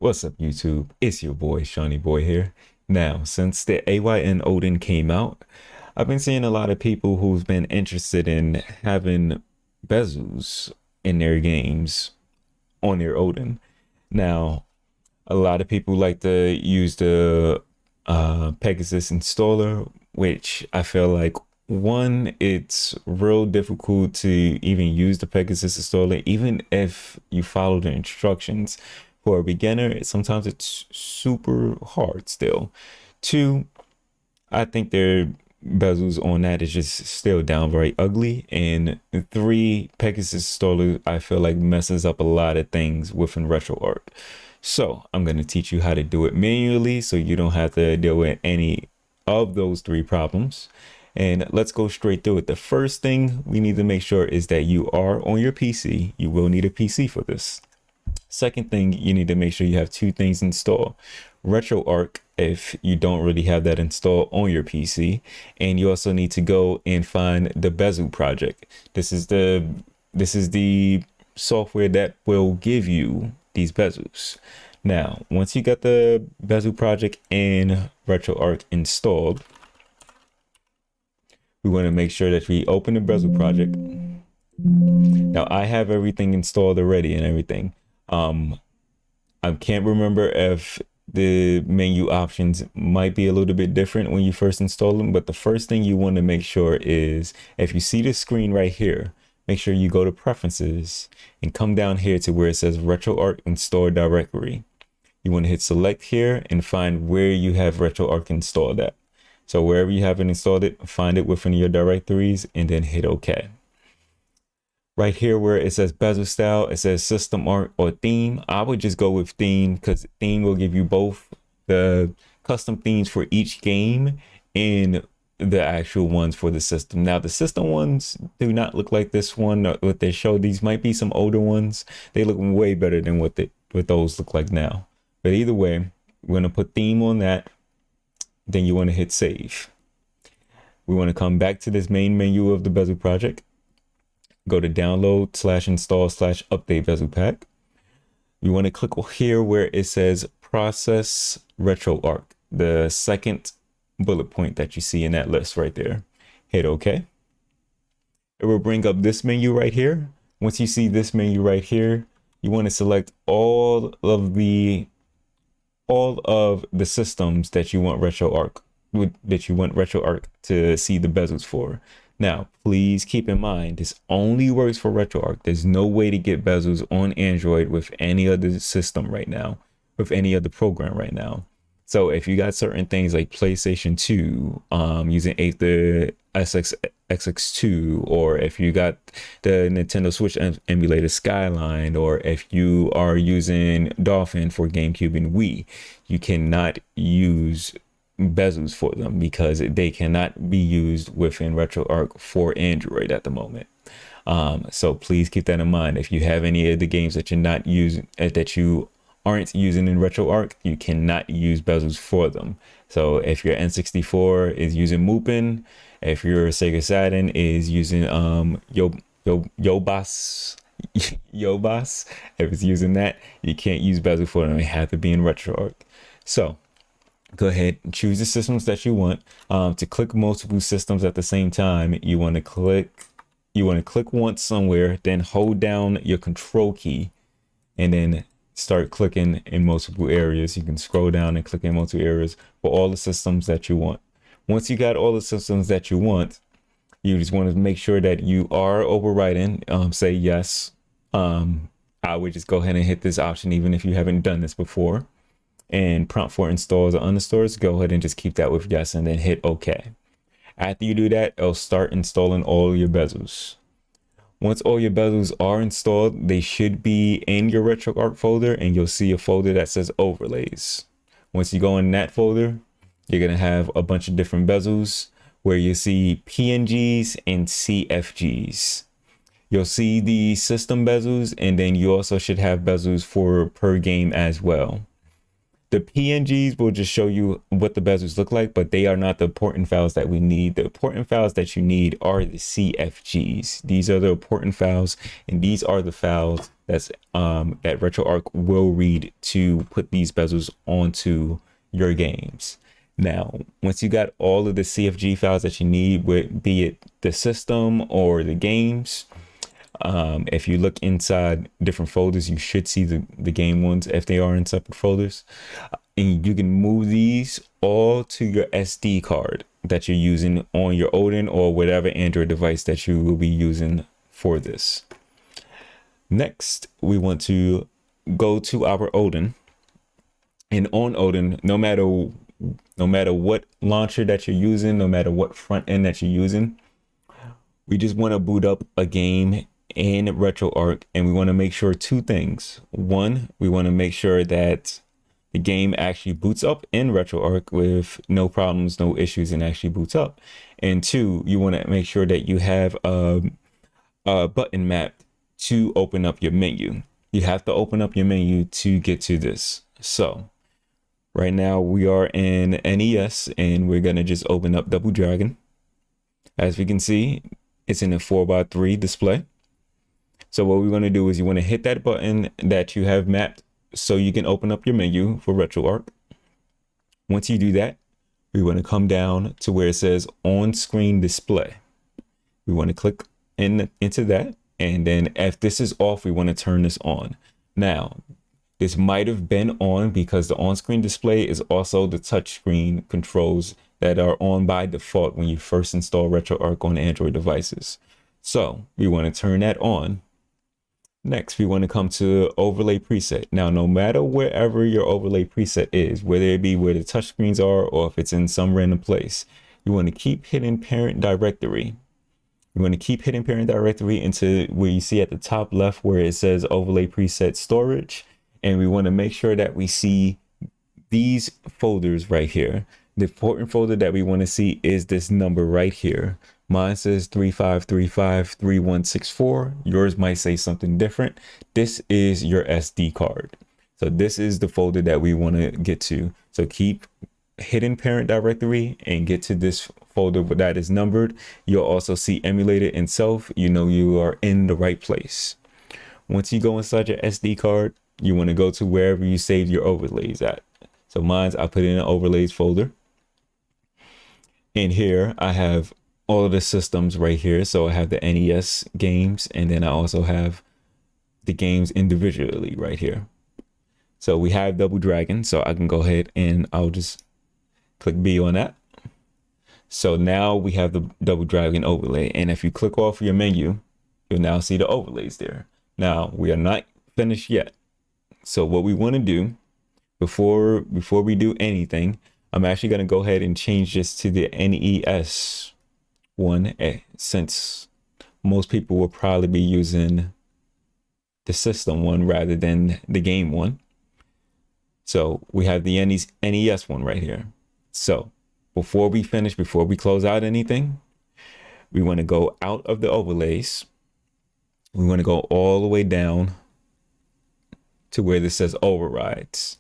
What's up, YouTube? It's your boy, Shawnee Boy here. Now, since the AYN Odin came out, I've been seeing a lot of people who've been interested in having bezels in their games on their Odin. Now, a lot of people like to use the Pegasus-installer, which I feel like one, it's real difficult to even use the Pegasus-installer, even if you follow the instructions. For a beginner, sometimes it's super hard still. Two, I think their bezels on that is just still downright ugly. And three, Pegasus installer I feel like messes up a lot of things within RetroArch. So I'm going to teach you how to do it manually so you don't have to deal with any of those three problems. And let's go straight through it. The first thing we need to make sure is that you are on your PC. You will need a PC for this. Second thing, you need to make sure you have two things installed. RetroArch, if you don't really have that installed on your PC, and you also need to go and find the Bezel project. This is the software that will give you these bezels. Now, once you got the Bezel project and RetroArch installed, we want to make sure that we open the Bezel project. Now, I have everything installed already and everything. I can't remember if the menu options might be a little bit different when you first install them, but the first thing you want to make sure is if you see the screen right here, make sure you go to preferences and come down here to where it says RetroArch install directory. You want to hit select here and find where you have RetroArch installed at. So wherever you haven't installed it, find it within your directories and then hit OK. Right here where it says bezel style, it says system art or theme. I would just go with theme because theme will give you both the custom themes for each game and the actual ones for the system. Now the system ones do not look like this one, what they show. These might be some older ones. They look way better than what those look like now. But either way, we're going to put theme on that. Then you want to hit save. We want to come back to this main menu of the Bezel project. Go to download /install /update bezel pack. You want to click here where it says process RetroArch, the second bullet point that you see in that list right there. Hit OK. It will bring up this menu right here. Once you see this menu right here, you want to select all of the systems that you want RetroArch to see the bezels for. Now, please keep in mind, this only works for RetroArch. There's no way to get bezels on Android with any other system right now, with any other program right now. So if you got certain things like PlayStation 2, using the SX2, or if you got the Nintendo Switch emulator Skyline, or if you are using Dolphin for GameCube and Wii, you cannot use bezels for them because they cannot be used within RetroArch for Android at the moment. So please keep that in mind. If you have any of the games that you're not using, that you aren't using in RetroArch, you cannot use bezels for them. So if your N64 is using Mupen, if your Sega Saturn is using Yobas, if it's using that, you can't use bezel for them. It have to be in RetroArch. So go ahead and choose the systems that you want. To click multiple systems at the same time, you want to click once somewhere, then hold down your control key and then start clicking in multiple areas. You can scroll down and click in multiple areas for all the systems that you want. Once you got all the systems that you want, you just want to make sure that you are overwriting. Say yes. I would just go ahead and hit this option even if you haven't done this before. And prompt for installs or uninstalls, go ahead and just keep that with yes and then hit OK. After you do that, it'll start installing all your bezels. Once all your bezels are installed, they should be in your RetroArch folder, and you'll see a folder that says overlays. Once you go in that folder, you're going to have a bunch of different bezels where you see PNGs and CFGs. You'll see the system bezels, and then you also should have bezels for per game as well. The PNGs will just show you what the bezels look like, but they are not the important files that we need. The important files that you need are the CFGs. These are the important files, and these are the files that's that RetroArch will read to put these bezels onto your games. Now, once you got all of the CFG files that you need, be it the system or the games, if you look inside different folders, you should see the game ones if they are in separate folders. And you can move these all to your SD card that you're using on your Odin or whatever Android device that you will be using for this. Next, we want to go to our Odin. And on Odin, no matter what launcher that you're using, no matter what front end that you're using, we just want to boot up a game in RetroArch, and we want to make sure two things. One, we want to make sure that the game actually boots up in RetroArch with no problems, no issues, and actually boots up. And two, you want to make sure that you have a button map to open up your menu. You have to open up your menu to get to this. So right now we are in NES, and we're going to just open up Double Dragon. As we can see, it's in a 4x3 display. So what we're going to do is you want to hit that button that you have mapped so you can open up your menu for RetroArch. Once you do that, we want to come down to where it says on-screen display. We want to click into that. And then if this is off, we want to turn this on. Now, this might have been on because the on-screen display is also the touchscreen controls that are on by default when you first install RetroArch on Android devices. So we want to turn that on. Next, we want to come to overlay preset. Now, no matter wherever your overlay preset is, whether it be where the touchscreens are or if it's in some random place, you want to keep hitting parent directory. You want to keep hitting parent directory into where you see at the top left where it says overlay preset storage. And we want to make sure that we see these folders right here. The important folder that we want to see is this number right here. Mine says 35353164. Yours might say something different. This is your SD card. So this is the folder that we want to get to. So keep hitting parent directory and get to this folder that is numbered. You'll also see emulated and self. You know you are in the right place. Once you go inside your SD card, you want to go to wherever you saved your overlays at. So mine's, I put in an overlays folder. In here, I have all of the systems right here. So I have the NES games, and then I also have the games individually right here. So we have Double Dragon. So I can go ahead and I'll just click B on that. So now we have the Double Dragon overlay. And if you click off your menu, you'll now see the overlays there. Now we are not finished yet. So what we want to do before we do anything, I'm actually going to go ahead and change this to the NES one, since most people will probably be using the system one rather than the game one. So we have the NES one right here. So before we close out anything, we want to go out of the overlays. We want to go all the way down to where this says overrides.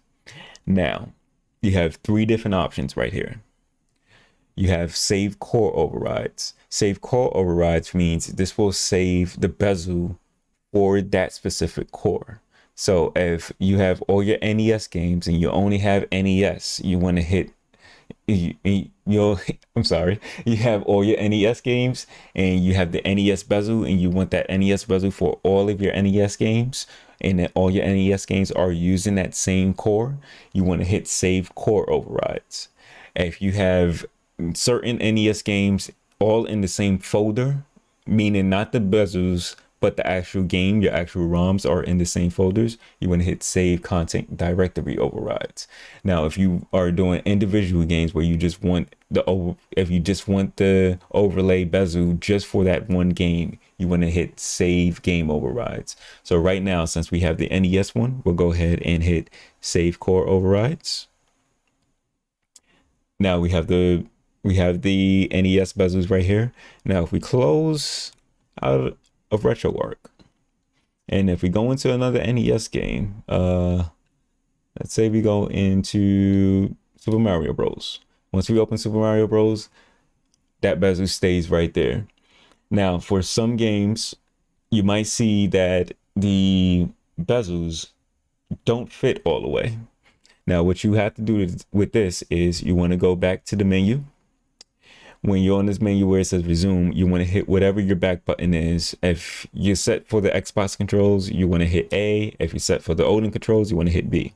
Now, you have three different options right here. You have save core overrides. Save core overrides means this will save the bezel for that specific core. So if you have all your NES games and you only have NES, you want to hit you have all your NES games and you have the NES bezel and you want that NES bezel for all of your NES games, and then all your NES games are using that same core, you want to hit save core overrides. If you have certain NES games all in the same folder, meaning not the bezels but the actual game, your actual ROMs are in the same folders, you want to hit save content directory overrides. Now, if you are doing individual games where you just want the overlay bezel just for that one game, you want to hit save game overrides. So right now, since we have the NES one, we'll go ahead and hit save core overrides. Now we have the NES bezels right here. Now, if we close out of RetroArch, and if we go into another NES game, let's say we go into Super Mario Bros. Once we open Super Mario Bros, that bezel stays right there. Now, for some games, you might see that the bezels don't fit all the way. Now, what you have to do with this is you want to go back to the menu. When you're on this menu where it says resume, you want to hit whatever your back button is. If you're set for the Xbox controls, you want to hit A. If you're set for the Odin controls, you want to hit B.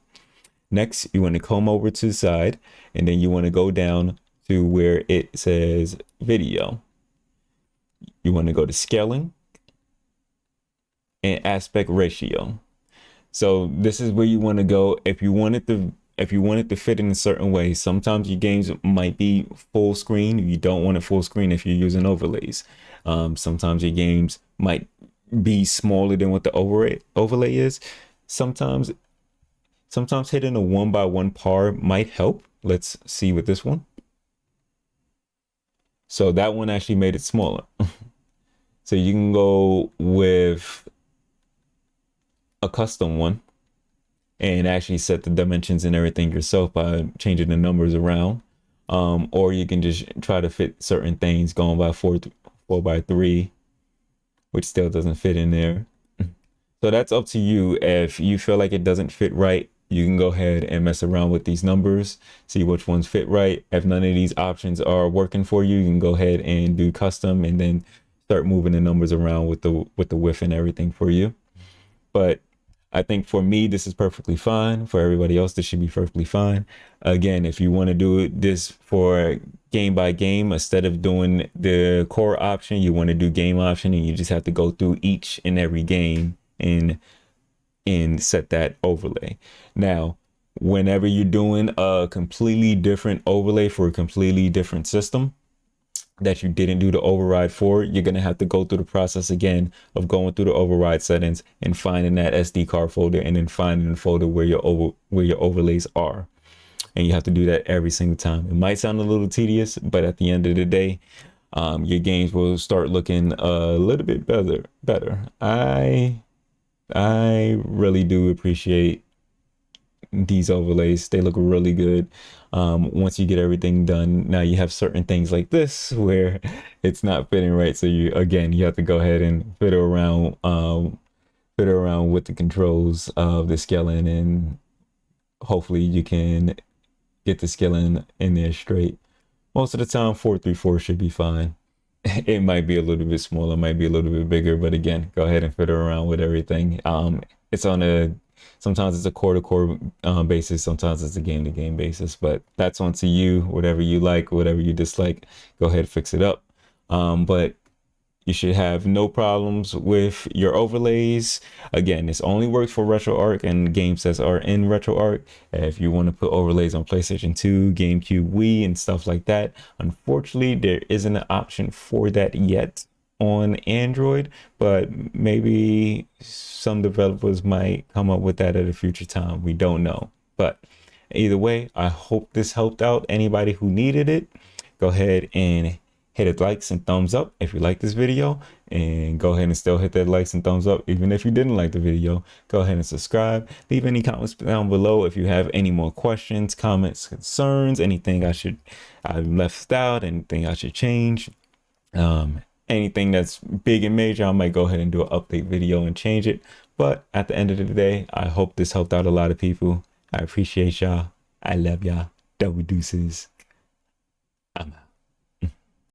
Next, you want to come over to the side, and then you want to go down to where it says video. You want to go to scaling and aspect ratio. So this is where you want to go if you want it to fit in a certain way. Sometimes your games might be full screen. You don't want it full screen if you're using overlays. Sometimes your games might be smaller than what the overlay is. Sometimes hitting a 1x1 par might help. Let's see with this one. So that one actually made it smaller. So you can go with a custom one and actually set the dimensions and everything yourself by changing the numbers around. Or you can just try to fit certain things going by 4x3, which still doesn't fit in there. So that's up to you. If you feel like it doesn't fit right, you can go ahead and mess around with these numbers, see which ones fit right. If none of these options are working for you, you can go ahead and do custom and then start moving the numbers around with the width and everything for you. But I think for me, this is perfectly fine. For everybody else, this should be perfectly fine. Again, if you want to do this for game by game, instead of doing the core option, you want to do game option, and you just have to go through each and every game and set that overlay. Now, whenever you're doing a completely different overlay for a completely different system that you didn't do the override for, you're going to have to go through the process again of going through the override settings and finding that SD card folder, and then finding the folder where your overlays are. And you have to do that every single time. It might sound a little tedious, but at the end of the day, your games will start looking a little bit better. I really do appreciate these overlays. They look really good. Once you get everything done, now you have certain things like this where it's not fitting right. So you have to go ahead and fit around with the controls of the scaling, and hopefully you can get the scaling in there straight. Most of the time, 434 should be fine. It might be a little bit smaller, might be a little bit bigger, but again, go ahead and fit around with everything. It's on sometimes it's a core to core basis, sometimes it's a game to game basis, but that's on to you. Whatever you like, whatever you dislike, go ahead, fix it up. But you should have no problems with your overlays. Again, this only works for RetroArch and games that are in RetroArch. If you want to put overlays on PlayStation 2, GameCube, Wii, and stuff like that, unfortunately, there isn't an option for that yet on Android, but maybe some developers might come up with that at a future time. We don't know. But either way, I hope this helped out anybody who needed it. Go ahead and hit a likes and thumbs up if you like this video, and go ahead and still hit that likes and thumbs up even if you didn't like the video. Go ahead and subscribe. Leave any comments down below if you have any more questions, comments, concerns, anything I've left out, anything I should change. Anything that's big and major, I might go ahead and do an update video and change it. But at the end of the day, I hope this helped out a lot of people. I appreciate y'all. I love y'all. Double deuces. I'm out.